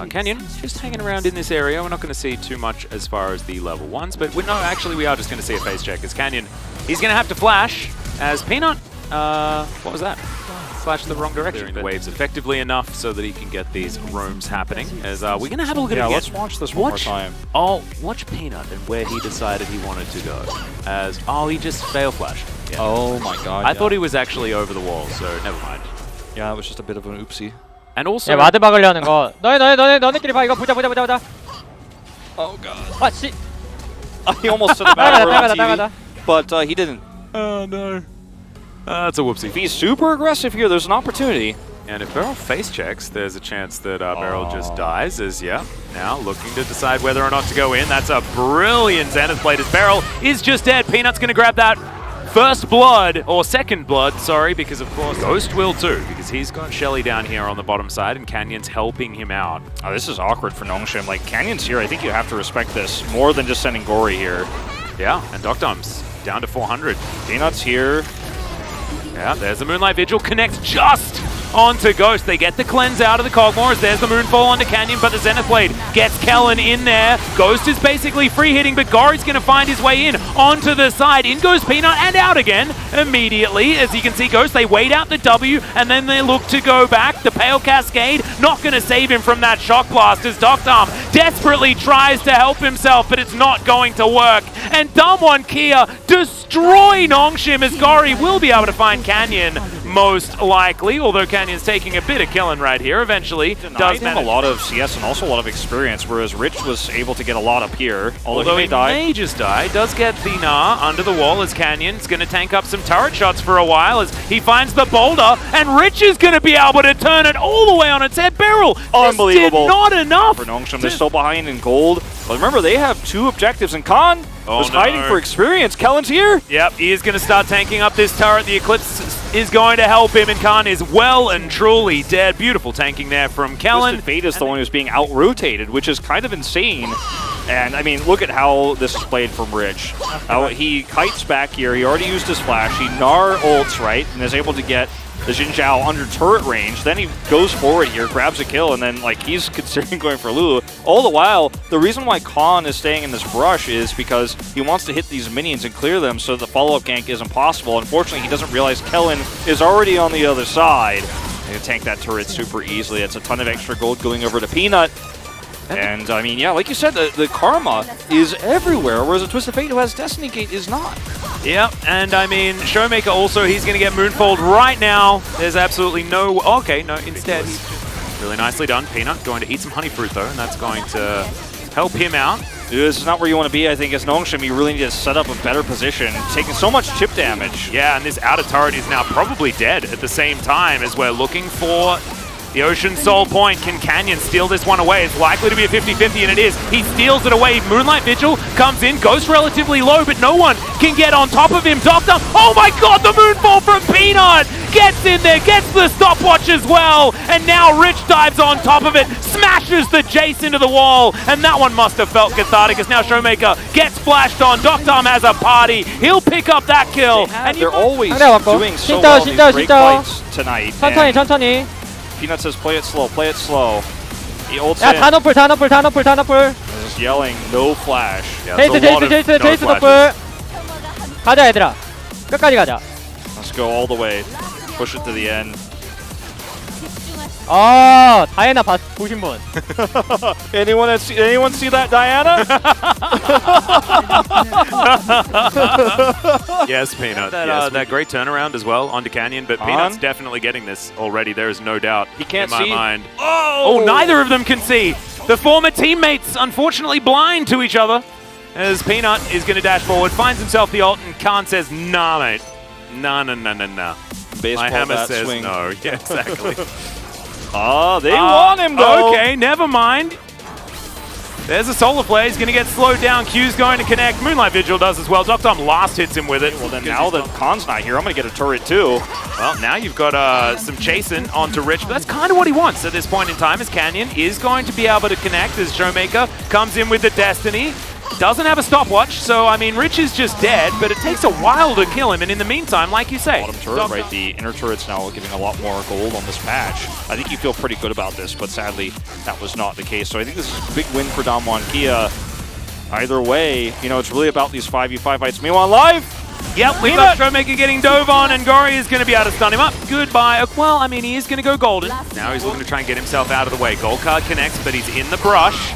Canyon just hanging around in this area. We're not going to see too much as far as the level 1s, but no, actually we are just going to see a face check as Canyon. He's going to have to flash as Peanut, what was that? Flashed the wrong direction. The waves effectively enough so that he can get these roams happening. As we're going to have a look at it again. Let's watch this one more time. Oh, watch Peanut and where he decided he wanted to go. As, he just fail flashed. Yeah. Oh my god. I thought he was actually over the wall, so never mind. Yeah, it was just a bit of an oopsie. And also, 야, 와드 박으려는 거. 너네끼리 봐. 이거 보자. Oh god. 아, 씨. He almost said about 나가다. but he didn't. Oh no. That's a whoopsie. If he's super aggressive here, there's an opportunity. And if Beryl face checks, there's a chance that Beryl just dies. As now looking to decide whether or not to go in. That's a brilliant Zenith play as Beryl is just dead. Peanut's going to grab that first blood, or second blood, sorry, because of course Ghost will too, because he's got Shelly down here on the bottom side and Canyon's helping him out. Oh, this is awkward for Nongshim. Like, Canyon's here, I think you have to respect this more than just sending Gory here. Yeah, and Doctom's down to 400. Peanut's here. Yeah, there's the Moonlight Vigil, connects just onto Ghost. They get the cleanse out of the Cogmores. There's the Moonfall onto Canyon, but the Zenith Blade gets Kellen in there. Ghost is basically free hitting, but Gory's going to find his way in onto the side. In goes Peanut and out again immediately. As you can see, Ghost, they wait out the W and then they look to go back. The Pale Cascade not going to save him from that Shock Blast as Doctom desperately tries to help himself, but it's not going to work. And Damwon Kia destroy Nongshim as Gory will be able to find Canyon most likely, although Canyon's taking a bit of killing right here. Eventually does manage a lot of CS and also a lot of experience, whereas Rich was able to get a lot up here. Although he may just die, does get the Gnar under the wall as Canyon's going to tank up some turret shots for a while as he finds the boulder, and Rich is going to be able to turn it all the way on its head. Beryl, unbelievable. Did not enough. For Nongshim, they're still behind in gold. But remember, they have 2 objectives, and Khan was hiding for experience. Kellen's here. Yep, he is going to start tanking up this turret. The Eclipse is going to help him, and Khan is well and truly dead. Beautiful tanking there from Kellen. Twisted Fate is the one who's being out-rotated, which is kind of insane. And, I mean, look at how this is played from Rich. He kites back here. He already used his flash. He Gnar ults, right, and is able to get the Xin Zhao under turret range. Then he goes forward here, grabs a kill, and then like he's considering going for Lulu. All the while, the reason why Khan is staying in this brush is because he wants to hit these minions and clear them so the follow-up gank isn't possible. Unfortunately, he doesn't realize Kellen is already on the other side. He can tank that turret super easily. It's a ton of extra gold going over to Peanut. And, I mean, yeah, like you said, the karma is everywhere, whereas a Twisted Fate who has Destiny Gate is not. Yep, and I mean, Showmaker also, he's going to get Moonfold right now. There's absolutely no... Okay, no, instead, really nicely done. Peanut going to eat some honey fruit, though, and that's going to help him out. This is not where you want to be, I think, as Nongshim. You really need to set up a better position, taking so much chip damage. Yeah, and this outer turret is now probably dead at the same time as we're looking for the Ocean Soul point. Can Canyon steal this one away? It's likely to be a 50-50, and it is. He steals it away. Moonlight Vigil comes in. Ghost relatively low, but no one can get on top of him. Doctor, oh my god, the Moonfall from Peanut! Gets in there, gets the stopwatch as well, and now Rich dives on top of it, smashes the Jace into the wall, and that one must have felt cathartic as now Showmaker gets flashed on. Doctom has a party. He'll pick up that kill. And they're always doing so well in these break fights tonight. 천천히. Peanut says, play it slow, play it slow. He ults 야, in. 다 너플. Just yelling, no flash. Yeah, 제이스 너플. 가자, 얘들아. 끝까지 가자. Let's go all the way. Push it to the end. 다이애나 보신 분. Anyone see that, Diana? Yes, Peanut. That great turnaround as well onto Canyon, but Peanut's definitely getting this already. There is no doubt. He can't in my see. mind. Oh, neither of them can see. The former teammates, unfortunately, blind to each other. As Peanut is going to dash forward, finds himself the ult, and Khan says, "Nah, mate. Nah." Baseball my hammer bat says swing. no. Yeah, exactly. They want him though. Okay, never mind. There's a solar flare. He's going to get slowed down. Q's going to connect. Moonlight Vigil does as well. Doctom last hits him with it. Well, then now that Khan's not here, I'm going to get a turret too. Well, now you've got some chasing onto Rich, but that's kind of what he wants at this point in time, as Canyon is going to be able to connect as Showmaker comes in with the Destiny. doesn't have a stopwatch, so I mean, Rich is just dead, but it takes a while to kill him, and in the meantime, like you say... Bottom turret, right? The inner turret's now giving a lot more gold on this patch. I think you feel pretty good about this, but sadly, that was not the case. So I think this is a big win for Damwon Kia. Either way, you know, it's really about these 5v5 fights. Meanwhile, live! Yep, we've got Showmaker getting dove on, and Gory is going to be able to stun him up. Goodbye. Well, I mean, he is going to go golden. Now he's looking to try and get himself out of the way. Gold card connects, but he's in the brush.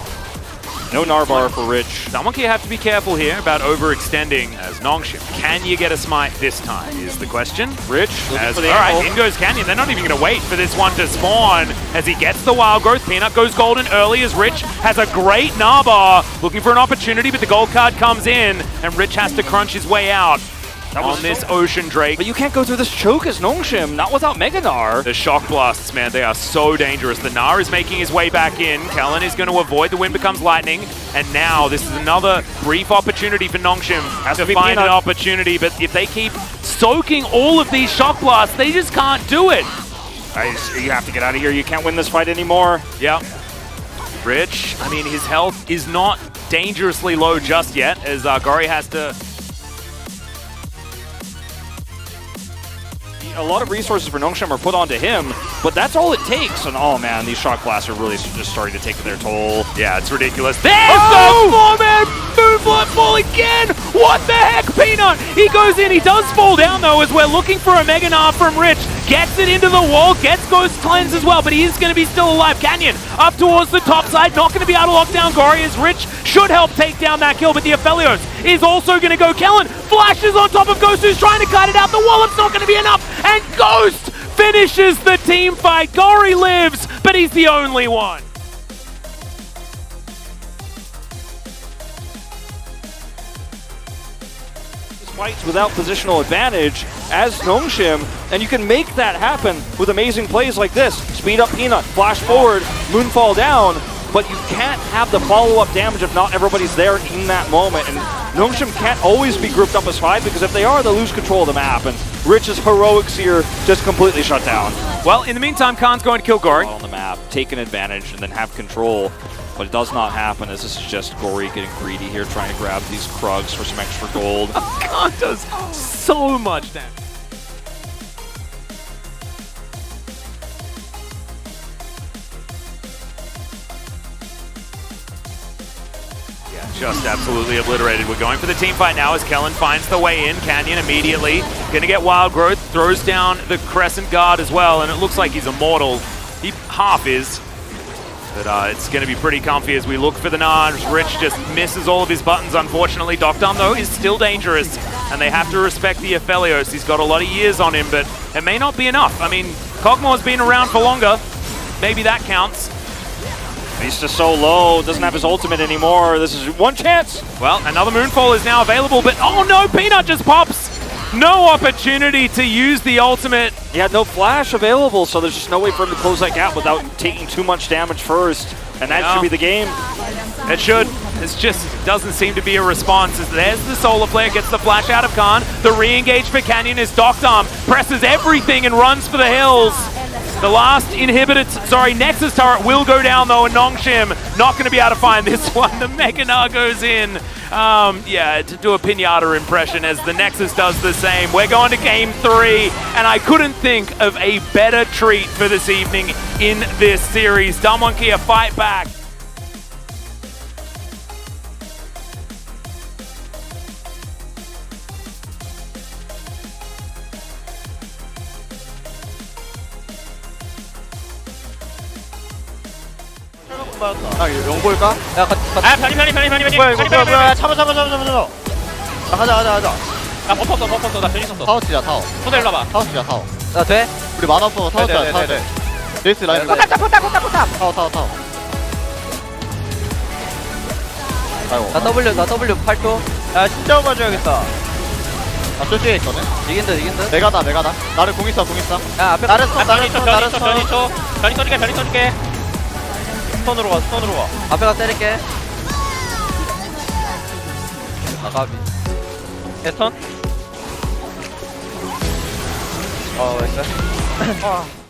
No Narbar for Rich. Someone can have to be careful here about overextending as Nongshim. Can you get a smite this time is the question. Rich, alright, in goes Canyon. They're not even going to wait for this one to spawn as he gets the wild growth. Peanut goes golden early as Rich has a great Narbar. Looking for an opportunity, but the gold card comes in and Rich has to crunch his way out. On this Ocean Drake. But you can't go through this choke as Nongshim, not without Mega Gnar. The shock blasts, man, they are so dangerous. The Gnar is making his way back in. Kellen is going to avoid the wind becomes lightning. And now this is another brief opportunity for Nongshim to find an opportunity. But if they keep soaking all of these shock blasts, they just can't do it. You have to get out of here. You can't win this fight anymore. Yep. Rich, I mean, his health is not dangerously low just yet as Gory has to... A lot of resources for Nongshim are put onto him, but that's all it takes. And oh man, these shock blasts are really just starting to take their toll. Yeah, it's ridiculous. There's the four-man moonflip fall again! What the heck, Peanut? He goes in, he does fall down though as we're looking for a Mega Gnar from Rich. Gets it into the wall, gets Ghost Cleanse as well, but he is going to be still alive. Canyon up towards the top side, not going to be able to lock down Gory as Rich should help take down that kill, but the Aphelios is also going to go. Kellen flashes on top of Ghost, who's trying to cut it out. The wallop's not going to be enough, and Ghost finishes the team fight. Gory lives, but he's the only one. Fights without positional advantage as Nongshim, and you can make that happen with amazing plays like this. Speed up Peanut, flash forward, Moonfall down, but you can't have the follow-up damage if not everybody's there in that moment. And Nongshim can't always be grouped up as 5 because if they are, they'll lose control of the map. And Rich's heroics here just completely shut down. Well, in the meantime, Khan's going to kill Gory. On the map, take an advantage and then have control. But it does not happen as this is just Gory getting greedy here, trying to grab these Krugs for some extra gold. Khan does so much damage. Yeah, just absolutely obliterated. We're going for the team fight now as Kellen finds the way in. Canyon immediately going to get wild growth, throws down the Crescent Guard as well, and it looks like he's immortal. He half is. But it's going to be pretty comfy as we look for the Nars. Rich just misses all of his buttons, unfortunately. Docdom, though, is still dangerous, and they have to respect the Aphelios. He's got a lot of years on him, but it may not be enough. I mean, Kog'Maw's been around for longer. Maybe that counts. He's just so low, doesn't have his ultimate anymore. This is one chance. Well, another Moonfall is now available, but oh no, Peanut just pops. No opportunity to use the ultimate. He had no flash available, so there's just no way for him to close that gap without taking too much damage first. And that should be the game. It should. It just doesn't seem to be a response. As there's the Solar Flare, gets the flash out of Khan. The re-engage for Canyon is Docdom, presses everything and runs for the hills. The last Nexus turret will go down though, and Nongshim not going to be able to find this one. The Mega Gnar goes in. Yeah, to do a Pinata impression as the Nexus does the same. We're going to game 3, and I couldn't think of a better treat for this evening in this series. Damwon Kia fight back. 용 볼까? 야, 편히. 뭐야, 참아. 가자. 야, 버퍼, 나 변이 썼어. 타워 치자, 타워. 토대 일로 와봐. 타워 치자, 타워. 나 돼? 우리 만화 없어, 타워 치자, 타워. 레이스 라인. 포탑. 타워. 아이고. 나 W 8초. 야, 진짜 맞아야겠다. 아, 쫄쪽에 있거든? 이긴다. 메가다. 나를 공 있어. 야, 앞에 나를 쳐. 변이 써줄게. 스톤으로 가. 앞에 가 때릴게. 아가비. 스톤? 있어.